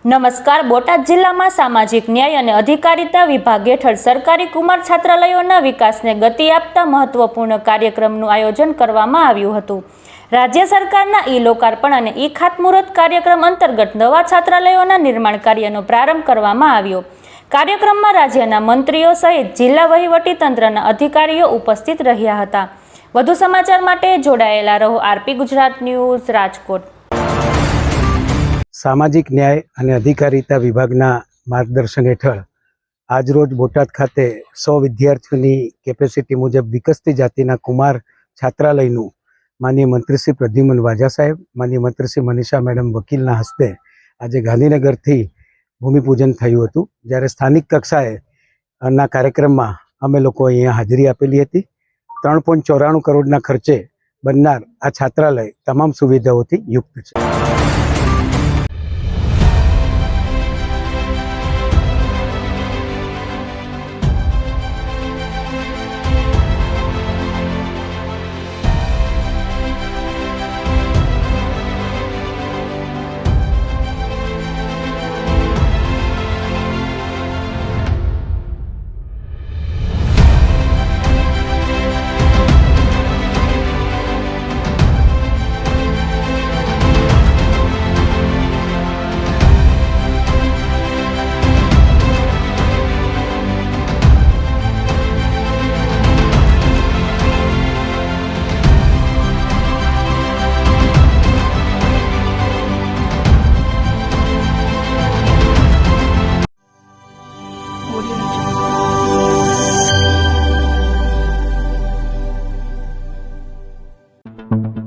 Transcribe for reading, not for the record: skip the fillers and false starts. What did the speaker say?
નમસ્કાર. બોટાદ જિલ્લામાં સામાજિક ન્યાય અને અધિકારીતા વિભાગ હેઠળ સરકારી કુમાર છાત્રાલયોના વિકાસને ગતિ આપતા મહત્વપૂર્ણ કાર્યક્રમનું આયોજન કરવામાં આવ્યું હતું. રાજ્ય સરકારના લોકાર્પણ અને ખાતમુહૂર્ત કાર્યક્રમ અંતર્ગત નવા છાત્રાલયોના નિર્માણ કાર્યનો પ્રારંભ કરવામાં આવ્યો. કાર્યક્રમમાં રાજ્યના મંત્રીઓ સહિત જિલ્લા વહીવટી તંત્રના અધિકારીઓ ઉપસ્થિત રહ્યા હતા. વધુ સમાચાર માટે જોડાયેલા રહો આરપી ગુજરાત ન્યૂઝ, રાજકોટ. સામાજિક ન્યાય અને અધિકારીતા વિભાગના માર્ગદર્શન હેઠળ આજરોજ બોટાદ ખાતે 100 વિદ્યાર્થીઓની કેપેસિટી મુજબ વિકસતી જાતિના કુમાર છાત્રાલયનું માનનીય મંત્રી શ્રી પ્રદ્યુમન વાજા સાહેબ, માનનીય મંત્રી શ્રી મનીષા મેડમ વકીલના હસ્તે આજે ગાંધીનગરથી ભૂમિપૂજન થયું હતું. જ્યારે સ્થાનિક કક્ષાએ ના કાર્યક્રમમાં અમે લોકો અહીંયા હાજરી આપેલી હતી. 3.94 કરોડના ખર્ચે બનનાર આ છાત્રાલય તમામ સુવિધાઓથી યુક્ત છે. Audio